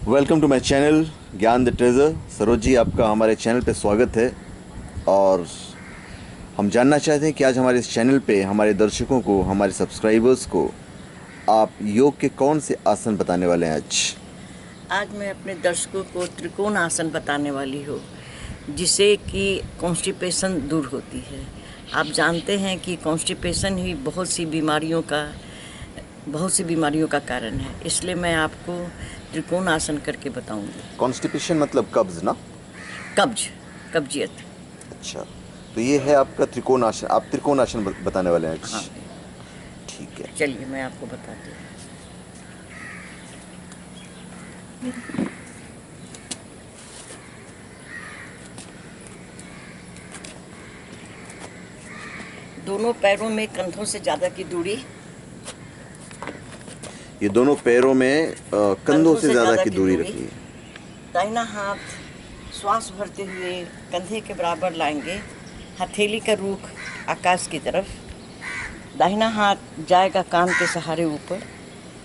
Welcome to my channel ज्ञान the treasure. Saroj ji, आपका हमारे चैनल पे स्वागत है। और हम जानना चाहते हैं कि आज हमारे इस चैनल पे हमारे दर्शकों को, हमारे सब्सक्राइबर्स को आप योग के कौन से आसन बताने वाले हैं आज मैं अपने दर्शकों को त्रिकोण आसन बताने वाली हूँ, जिससे कि कॉन्स्टिपेशन दूर होती है। आप जानते हैं कि कॉन्स्टिपेशन ही बहुत सी बीमारियों का कारण है, इसलिए मैं आपको त्रिकोण आसन करके बताऊंगी। कॉन्स्टिपेशन मतलब कब्ज ना? कब्जियत। अच्छा, तो ये है आपका त्रिकोण आसन। आप त्रिकोण आसन बताने वाले हैं आज? हाँ, ठीक है, चलिए मैं आपको बताती हूँ। दोनों पैरों में कंधों से ज़्यादा की दूरी। ये दोनों पैरों में कंधों से ज़्यादा की दूरी रखिए। दाहिना हाथ श्वास भरते हुए कंधे के बराबर लाएंगे, हथेली का रुख आकाश की तरफ। दाहिना हाथ जाएगा कान के सहारे ऊपर,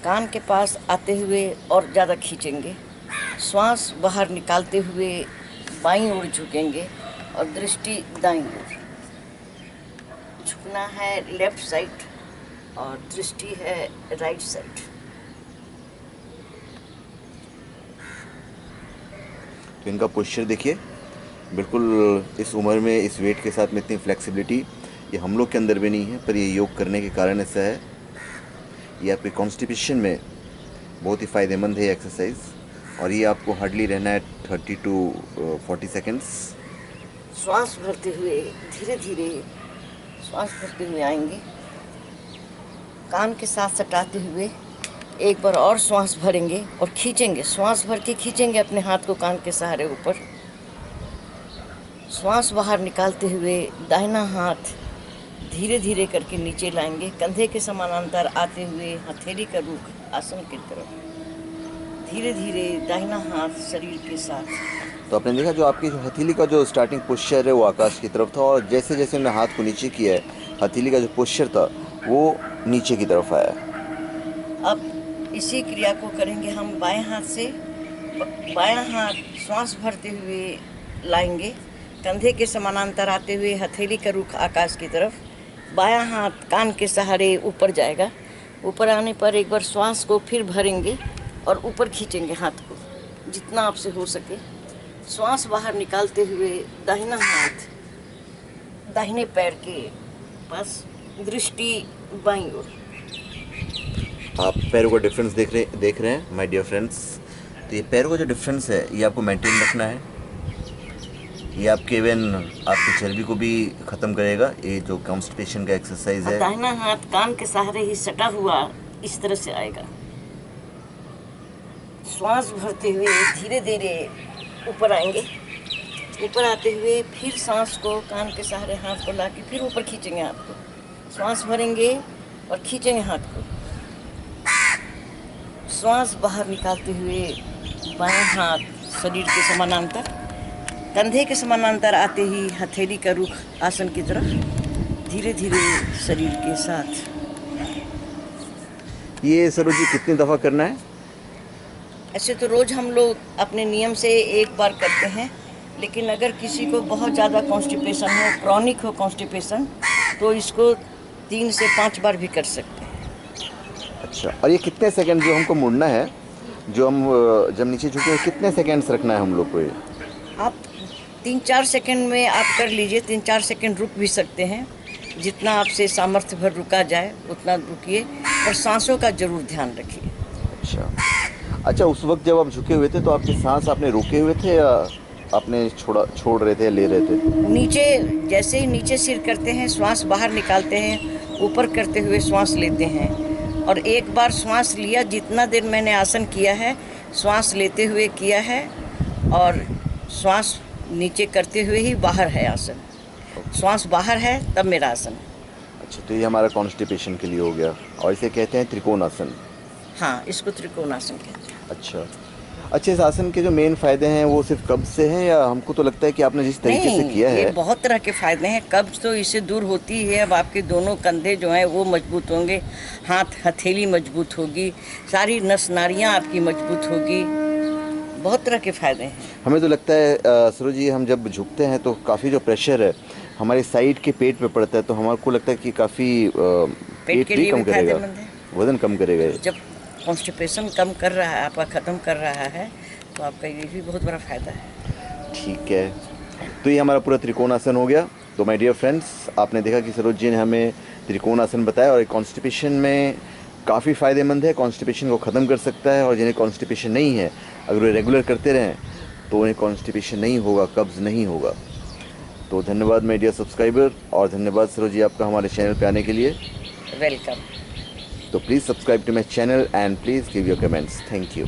कान के पास आते हुए और ज़्यादा खींचेंगे। श्वास बाहर निकालते हुए बाईं ओर झुकेंगे और दृष्टि दाईं ओर। झुकना है लेफ्ट साइड और दृष्टि है राइट साइड। तो इनका पोस्चर देखिए, बिल्कुल इस उम्र में इस वेट के साथ में इतनी फ्लेक्सिबिलिटी ये हम लोग के अंदर भी नहीं है, पर ये योग करने के कारण ऐसा है। ये आपके कॉन्स्टिपेशन में बहुत ही फ़ायदेमंद है एक्सरसाइज, और ये आपको हार्डली रहना है 30 to 40 सेकेंड्स। श्वास भरते हुए धीरे धीरे श्वास भरते हुए आएंगे, कान के साथ सटाते हुए एक बार और श्वास भरेंगे और खींचेंगे। श्वास भर के खींचेंगे अपने हाथ को कान के सहारे ऊपर। श्वास बाहर निकालते हुए दाहिना हाथ धीरे धीरे करके नीचे लाएंगे, कंधे के समानांतर आते हुए हथेली का रुख आसन की तरफ। धीरे धीरे दाहिना हाथ शरीर के साथ। तो आपने देखा, जो आपकी जो हथेली का जो स्टार्टिंग पोस्चर है वो आकाश की तरफ था, और जैसे जैसे हमने हाथ को नीचे किया है, हथेली का जो पोस्चर था वो नीचे की तरफ आया। अब इसी क्रिया को करेंगे हम बाएं हाथ से। बायां हाथ श्वास भरते हुए लाएंगे, कंधे के समानांतर आते हुए हथेली का रुख आकाश की तरफ। बायां हाथ कान के सहारे ऊपर जाएगा। ऊपर आने पर एक बार श्वास को फिर भरेंगे और ऊपर खींचेंगे हाथ को जितना आपसे हो सके। श्वास बाहर निकालते हुए दाहिना हाथ दाहिने पैर के पास, दृष्टि बाईं ओर। आप पैरों का डिफरेंस देख रहे हैं माय डियर फ्रेंड्स। तो ये पैरों का जो डिफरेंस है ये आपको मेंटेन रखना है। ये आपके इवन आपकी चर्बी को भी ख़त्म करेगा। ये जो कॉन्स्टिपेशन का एक्सरसाइज है। दाहिना हाथ कान के सहारे ही सटा हुआ इस तरह से आएगा। श्वास भरते हुए धीरे धीरे ऊपर आएंगे। ऊपर आते हुए फिर सांस को कान के सहारे हाथ को लाके फिर ऊपर खींचेंगे हाथ को। श्वास भरेंगे और खींचेंगे हाथ को। श्वास बाहर निकालते हुए बाएं हाथ शरीर के समानांतर, कंधे के समानांतर आते ही हथेली का रुख आसन की तरफ। धीरे धीरे शरीर के साथ। ये सरोज जी कितनी दफ़ा करना है? ऐसे तो रोज़ हम लोग अपने नियम से एक बार करते हैं, लेकिन अगर किसी को बहुत ज़्यादा कॉन्स्टिपेशन हो, क्रॉनिक हो कॉन्स्टिपेशन, तो इसको 3 से 5 बार भी कर सकते हैं। अच्छा, और ये कितने सेकंड जो हमको मुड़ना है, जो हम जब नीचे झुके हैं, कितने सेकंड्स रखना है हम लोग को? ये आप 3-4 सेकंड में आप कर लीजिए। 3-4 सेकंड रुक भी सकते हैं, जितना आपसे सामर्थ्य भर रुका जाए उतना रुकिए, और सांसों का जरूर ध्यान रखिए। अच्छा, उस वक्त जब आप झुके हुए थे तो आपके सांस आपने रोके हुए थे या आपने छोड़ रहे थे, ले रहे थे? नीचे, जैसे ही नीचे सिर करते हैं श्वास बाहर निकालते हैं, ऊपर करते हुए श्वास लेते हैं। और एक बार श्वास लिया, जितना देर मैंने आसन किया है श्वास लेते हुए किया है, और श्वास नीचे करते हुए ही बाहर है आसन। श्वास बाहर है तब मेरा आसन। अच्छा, तो ये हमारा कॉन्स्टिपेशन के लिए हो गया, और इसे कहते हैं त्रिकोण आसन। हाँ, इसको त्रिकोण आसन कहते हैं। अच्छा, इस आसन के जो मेन फ़ायदे हैं वो सिर्फ कब्ज से हैं, या हमको तो लगता है कि आपने जिस तरीके से किया है? ये बहुत तरह के फ़ायदे हैं। कब्ज तो इससे दूर होती है। अब आपके दोनों कंधे जो हैं वो मजबूत होंगे, हथेली मजबूत होगी, सारी नस नाड़ियाँ आपकी मजबूत होगी, बहुत तरह के फ़ायदे हैं। हमें तो लगता है सरोज जी, हम जब झुकते हैं तो काफ़ी जो प्रेशर है हमारे साइड के पेट पे पड़ता है, तो हमारे को लगता है कि काफ़ी पेट पेट के नहीं लिए कम भी करेगा, फायदेमंद है। वज़न कम करेगा ये। जब कॉन्स्टिपेशन कम कर रहा है, आपका ख़त्म कर रहा है, तो आपका ये भी बहुत बड़ा फ़ायदा है। ठीक है, तो ये हमारा पूरा त्रिकोणासन हो गया। तो माय डियर फ्रेंड्स, आपने देखा कि सरोज जी ने हमें त्रिकोणासन बताया, और कॉन्स्टिपेशन में काफ़ी फ़ायदेमंद है, कॉन्स्टिपेशन को ख़त्म कर सकता है। और जिन्हें कॉन्स्टिपेशन नहीं है, अगर वे रेगुलर करते रहें तो उन्हें कॉन्स्टिपेशन नहीं होगा, कब्ज़ नहीं होगा। तो धन्यवाद माय डियर सब्सक्राइबर, और धन्यवाद सरोज जी आपका हमारे चैनल पे आने के लिए। वेलकम। तो please subscribe to my channel and please give your comments. Thank you.